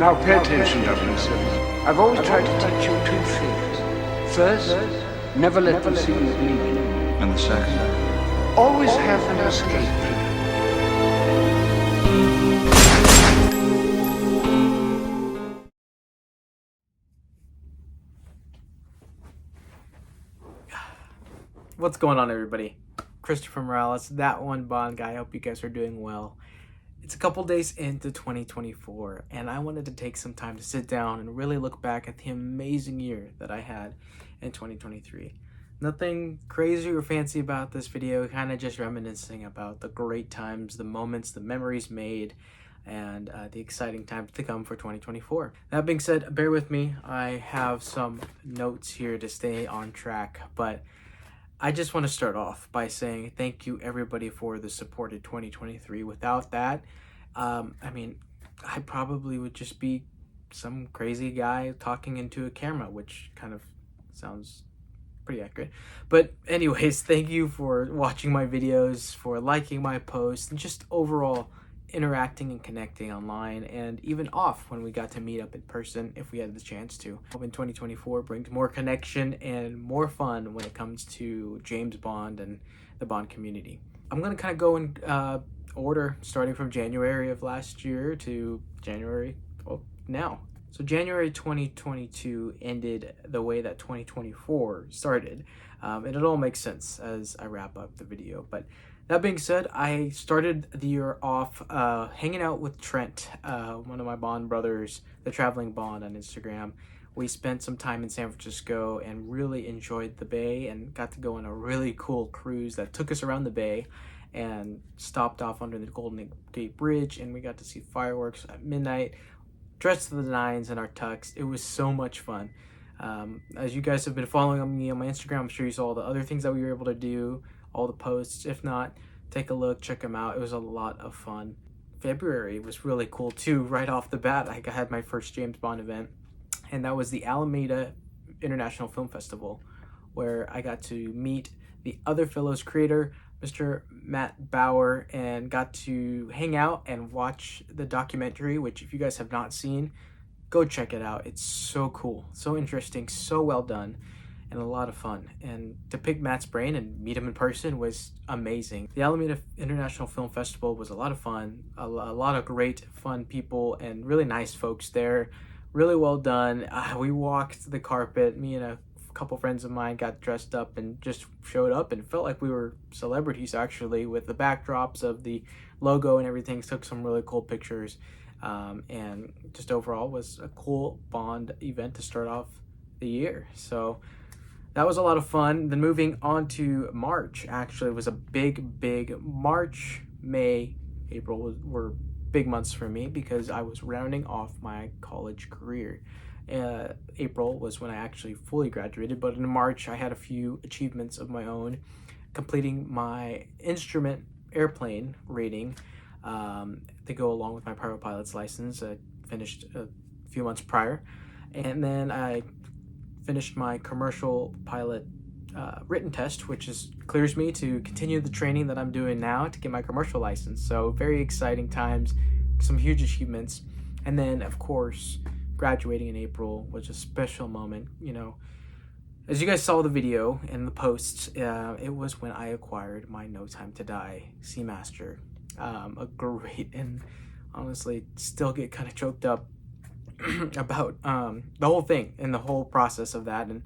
Now pay attention, 007. I've always tried to teach you two things. First, never let them see you bleed. And the second? Always have an escape plan. What's going on, everybody? Christopher Morales, that one Bond guy. I hope you guys are doing well. It's a couple days into 2024, and I wanted to take some time to sit down and really look back at the amazing year that I had in 2023. Nothing crazy or fancy about this video, kind of just reminiscing about the great times, the moments, the memories made, and the exciting times to come for 2024. That being said, bear with me. I have some notes here to stay on track, but I just want to start off by saying thank you everybody for the support in 2023. Without that, I probably would just be some crazy guy talking into a camera, which kind of sounds pretty accurate. But anyways, thank you for watching my videos, for liking my posts, and just overall interacting and connecting online and even off when we got to meet up in person if we had the chance to. In 2024 brings more connection and more fun when it comes to James Bond and the Bond community. I'm going to kind of go in order starting from January of last year to January now. So January 2022 ended the way that 2024 started, and it all makes sense as I wrap up the video. But that being said, I started the year off hanging out with Trent, one of my Bond brothers, the Traveling Bond on Instagram. We spent some time in San Francisco and really enjoyed the Bay and got to go on a really cool cruise that took us around the Bay and stopped off under the Golden Gate Bridge, and we got to see fireworks at midnight, dressed to the nines in our tux. It was so much fun. As you guys have been following me on my Instagram, I'm sure you saw all the other things that we were able to do, all the posts. If not, take a look, check them out. It was a lot of fun. February was really cool too. Right off the bat, I had my first James Bond event, and that was the Alameda International Film Festival, where I got to meet the Other Fellows creator, Mr. Matt Bauer, and got to hang out and watch the documentary, which if you guys have not seen, go check it out. It's so cool, so interesting, so well done, and a lot of fun. And to pick Matt's brain and meet him in person was amazing. The Alameda International Film Festival was a lot of fun, a lot of great fun people and really nice folks there. Really well done. We walked the carpet. Me and a couple friends of mine got dressed up and just showed up and felt like we were celebrities, actually, with the backdrops of the logo and everything. Took some really cool pictures, and just overall was a cool Bond event to start off the year. So that was a lot of fun. Then moving on to March, actually, it was a big March, May, April were big months for me because I was rounding off my college career. April was when I actually fully graduated, but in March I had a few achievements of my own, completing my instrument airplane rating to go along with my private pilot's license. I finished a few months prior, and then I finished my commercial pilot written test, which clears me to continue the training that I'm doing now to get my commercial license. So very exciting times, some huge achievements. And then of course graduating in April was a special moment. You know, as you guys saw the video and the posts, it was when I acquired my No Time to Die Seamaster. A great, and honestly still get kind of choked up about the whole thing and the whole process of that, and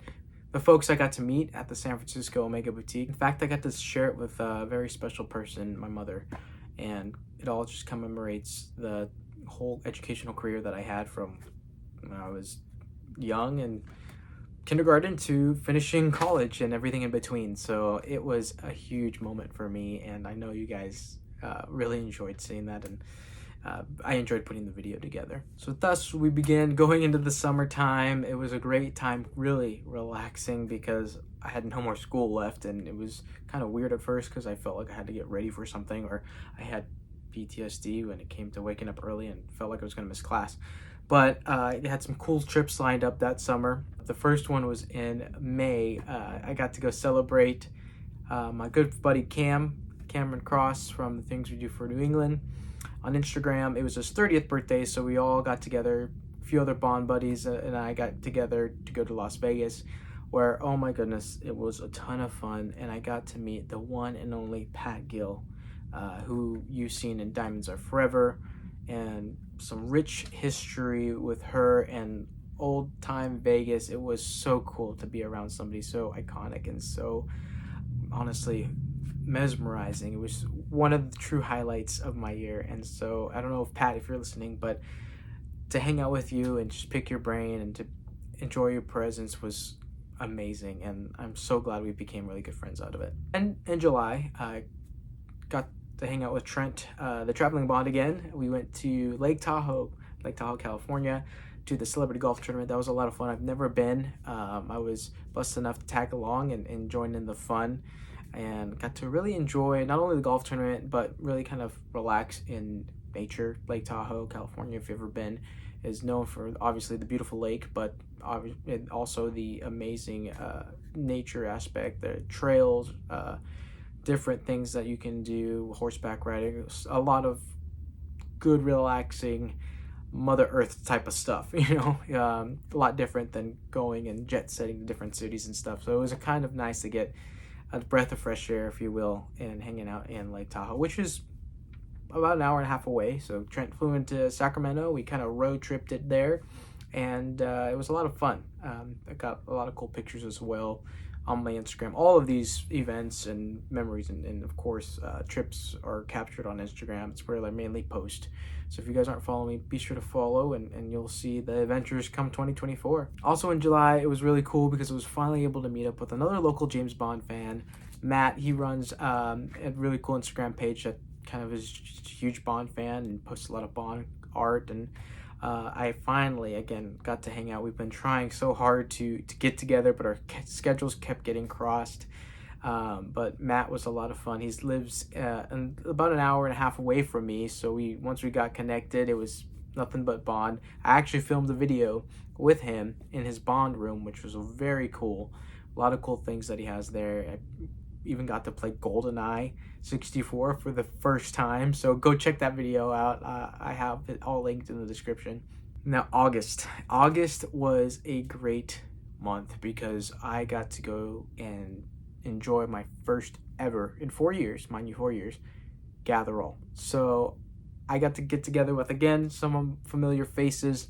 the folks I got to meet at the San Francisco Omega Boutique. In fact, I got to share it with a very special person, my mother, and it all just commemorates the whole educational career that I had from when I was young and kindergarten to finishing college and everything in between. So it was a huge moment for me, and I know you guys really enjoyed seeing that, and I enjoyed putting the video together. So thus we began going into the summertime. It was a great time, really relaxing, because I had no more school left, and it was kind of weird at first because I felt like I had to get ready for something, or I had PTSD when it came to waking up early and felt like I was going to miss class. But I had some cool trips lined up that summer. The first one was in May. I got to go celebrate my good buddy Cameron Cross from the Things We Do for New England on Instagram. It was his 30th birthday, so we all got together a few other Bond buddies and I got together to go to Las Vegas, where, oh my goodness, it was a ton of fun, and I got to meet the one and only Pat Gill, who you've seen in Diamonds Are Forever, and some rich history with her and old time Vegas. It was so cool to be around somebody so iconic and so honestly mesmerizing. It was one of the true highlights of my year. And so I don't know if Pat, if you're listening, but to hang out with you and just pick your brain and to enjoy your presence was amazing, and I'm so glad we became really good friends out of it. And in July, I got to hang out with Trent, the traveling Bond again. We went to Lake Tahoe, California, to the celebrity golf tournament. That was a lot of fun. I've never been. I was blessed enough to tag along and join in the fun, and got to really enjoy not only the golf tournament, but really kind of relax in nature. Lake Tahoe, California, if you've ever been, is known for obviously the beautiful lake, but also the amazing nature aspect, the trails, different things that you can do, horseback riding, a lot of good, relaxing Mother Earth type of stuff, a lot different than going and jet setting to different cities and stuff. So it was a kind of nice to get a breath of fresh air, if you will, and hanging out in Lake Tahoe, which is about an hour and a half away. So Trent flew into Sacramento. We kind of road tripped it there, and it was a lot of fun. I got a lot of cool pictures as well on my Instagram. All of these events and memories and of course trips are captured on Instagram. It's where I mainly post. So if you guys aren't following me, be sure to follow, and you'll see the adventures come 2024. Also in July, it was really cool because I was finally able to meet up with another local James Bond fan, Matt. He runs a really cool Instagram page that kind of is a huge Bond fan and posts a lot of Bond art, and I finally again got to hang out. We've been trying so hard to get together, but our schedules kept getting crossed. But Matt was a lot of fun. He lives about an hour and a half away from me, so once we got connected, it was nothing but Bond. I actually filmed a video with him in his Bond room, which was very cool. A lot of cool things that he has there. I even got to play GoldenEye 64 for the first time, so go check that video out. I have it all linked in the description. Now August was a great month because I got to go and enjoy my first ever in 4 years, mind you, 4 years, gather all. So I got to get together with, again, some familiar faces,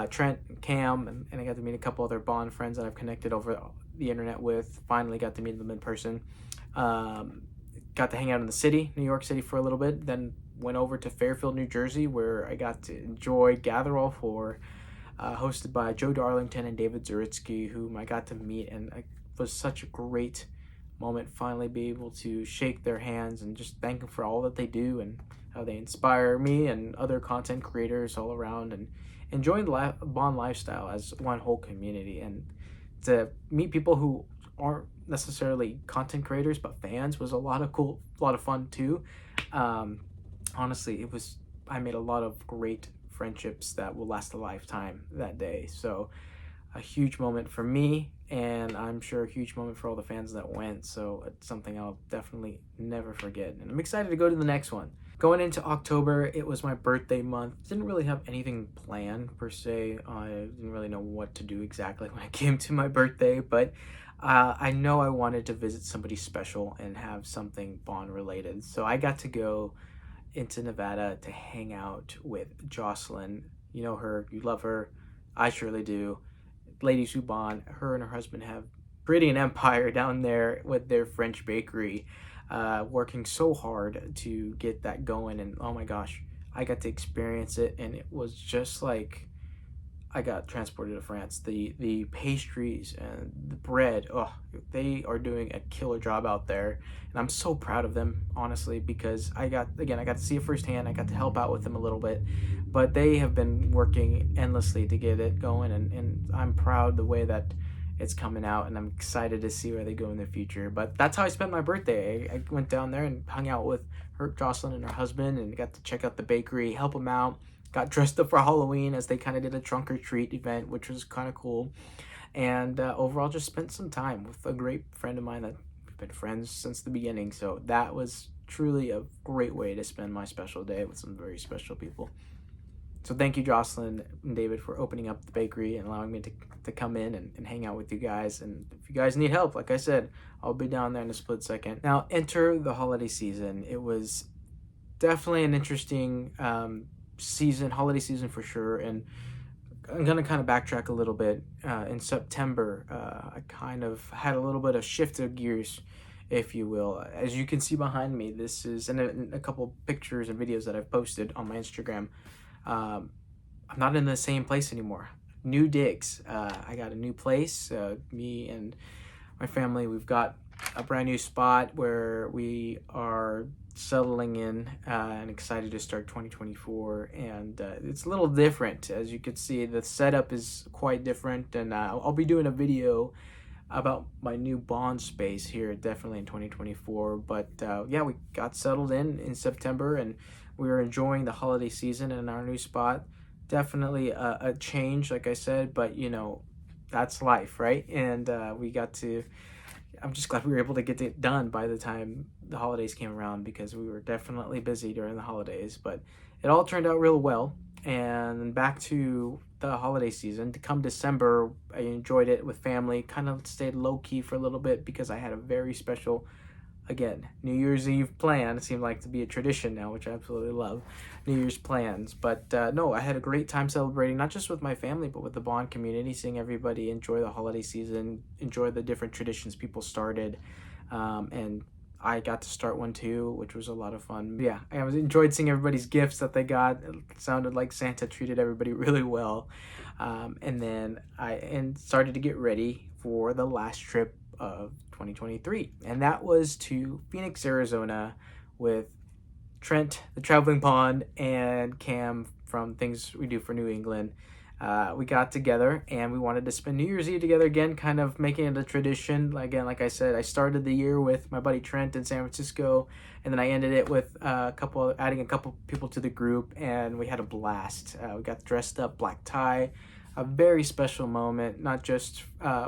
Trent, Cam, and I got to meet a couple other Bond friends that I've connected over the internet with. Finally got to meet them in person. Got to hang out in the city, New York City, for a little bit, then went over to Fairfield, New Jersey, where I got to enjoy Gather All 4, hosted by Joe Darlington and David Zaritsky, whom I got to meet, and it was such a great moment finally be able to shake their hands and just thank them for all that they do and how they inspire me and other content creators all around, and enjoying the Bond lifestyle as one whole community. And to meet people who aren't necessarily content creators but fans was a lot of fun too. Honestly, I made a lot of great friendships that will last a lifetime that day. So a huge moment for me, and I'm sure a huge moment for all the fans that went. So it's something I'll definitely never forget, and I'm excited to go to the next one. Going into October, it was my birthday month. Didn't really have anything planned per se. I didn't really know what to do exactly when it came to my birthday, but I know I wanted to visit somebody special and have something Bond related. So I got to go into Nevada to hang out with Jocelyn. You know her, you love her. I surely do. Lady Sue Bond, her and her husband have created an empire down there with their French bakery, working so hard to get that going. And oh my gosh, I got to experience it, and it was just like I got transported to France. The pastries and the bread, they are doing a killer job out there, and I'm so proud of them, honestly, because I got to see it firsthand. I got to help out with them a little bit, but they have been working endlessly to get it going, and I'm proud the way that it's coming out, and I'm excited to see where they go in the future. But that's how I spent my birthday. I went down there and hung out with Jocelyn and her husband, and got to check out the bakery, help them out. Got dressed up for Halloween, as they kind of did a trunk or treat event, which was kind of cool. And overall, just spent some time with a great friend of mine that we've been friends since the beginning. So that was truly a great way to spend my special day with some very special people. So thank you, Jocelyn and David, for opening up the bakery and allowing me to come in and hang out with you guys. And if you guys need help, like I said, I'll be down there in a split second. Now, enter the holiday season. It was definitely an interesting holiday season for sure. And I'm going to kind of backtrack a little bit. In September, I kind of had a little bit of shift of gears, if you will. As you can see behind me, this is in a couple pictures and videos that I've posted on my Instagram. I'm not in the same place anymore. New digs. I got a new place. Me and my family, we've got a brand new spot where we are settling in and excited to start 2024. And it's a little different. As you can see, the setup is quite different. And I'll be doing a video about my new bond space here definitely in 2024. But yeah, we got settled in September, and we were enjoying the holiday season in our new spot. Definitely a change, like I said, but you know, that's life, right? And I'm just glad we were able to get it done by the time the holidays came around, because we were definitely busy during the holidays, but it all turned out real well. And back to the holiday season, to come December, I enjoyed it with family, kind of stayed low-key for a little bit because I had a very special, again, New Year's Eve plan. It seemed like to be a tradition now, which I absolutely love, New Year's plans. But no, I had a great time celebrating, not just with my family, but with the Bond community, seeing everybody enjoy the holiday season, enjoy the different traditions people started. And I got to start one too, which was a lot of fun. Yeah, I enjoyed seeing everybody's gifts that they got. It sounded like Santa treated everybody really well. And then I started to get ready for the last trip of 2023, and that was to Phoenix, Arizona, with Trent, the traveling pond, and Cam from Things We Do for New England. We got together and we wanted to spend New Year's Eve together again, kind of making it a tradition. Again, like I said, I started the year with my buddy Trent in San Francisco, and then I ended it with adding a couple people to the group, and we had a blast. We got dressed up, black tie, a very special moment, not just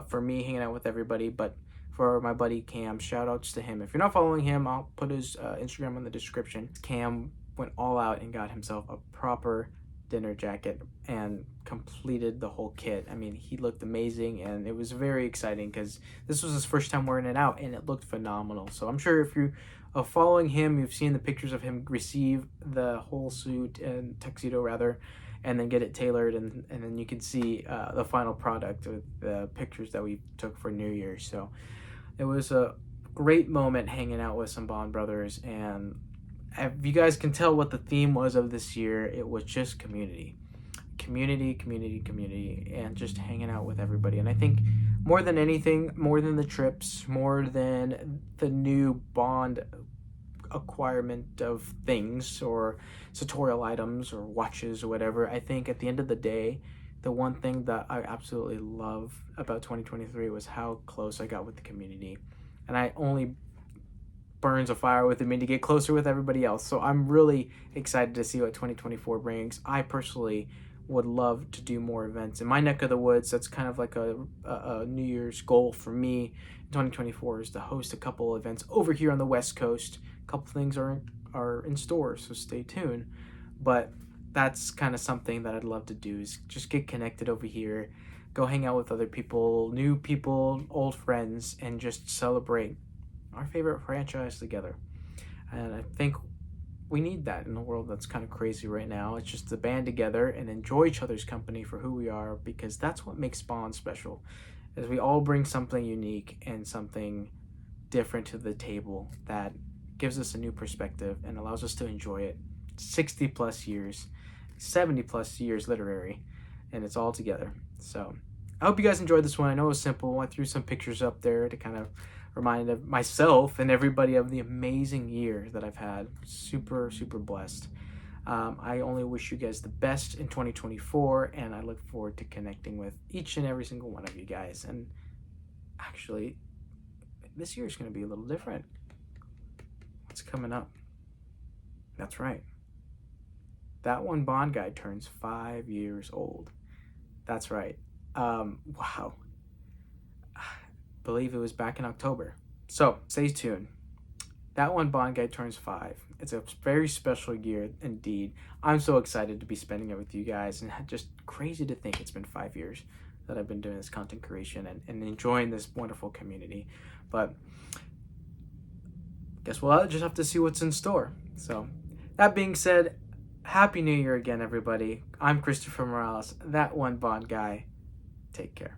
for me hanging out with everybody, but for my buddy Cam. Shout outs to him. If you're not following him, I'll put his Instagram in the description. Cam went all out and got himself a proper dinner jacket and completed the whole kit. I mean, he looked amazing, and it was very exciting because this was his first time wearing it out, and it looked phenomenal. So I'm sure if you are following him, you've seen the pictures of him receive the whole suit and tuxedo rather, and then get it tailored, and then you can see the final product with the pictures that we took for New Year's. So it was a great moment hanging out with some Bond brothers, and if you guys can tell what the theme was of this year, it was just community, and just hanging out with everybody. And I think more than anything, more than the trips, more than the new Bond acquirement of things or sartorial items or watches or whatever, I think at the end of the day, the one thing that I absolutely love about 2023 was how close I got with the community. And I only burns a fire within me to get closer with everybody else. So I'm really excited to see what 2024 brings. I personally would love to do more events in my neck of the woods. That's kind of like a New Year's goal for me in 2024, is to host a couple events over here on the West Coast. A couple things are in store, so stay tuned. But that's kind of something that I'd love to do, is just get connected over here, go hang out with other people, new people, old friends, and just celebrate our favorite franchise together. And I think we need that in a world that's kind of crazy right now. It's just to band together and enjoy each other's company for who we are, because that's what makes Bond special, is we all bring something unique and something different to the table that gives us a new perspective and allows us to enjoy it. 60 plus years, 70 plus years literary, and it's all together. So I hope you guys enjoyed this one. I know it was simple. I threw some pictures up there to kind of remind myself and everybody of the amazing year that I've had. Super, super blessed. I only wish you guys the best in 2024, and I look forward to connecting with each and every single one of you guys. And actually, this year is going to be a little different. What's coming up? That's right. That one Bond guy turns 5 years old. That's right. Wow. Believe it was back in October. So stay tuned. That One Bond Guy turns 5. It's a very special year indeed. I'm so excited to be spending it with you guys, and just crazy to think it's been 5 years that I've been doing this content creation and enjoying this wonderful community. But guess we'll just have to see what's in store. So that being said, Happy New Year again, everybody. I'm Christopher Morales, That One Bond Guy. Take care.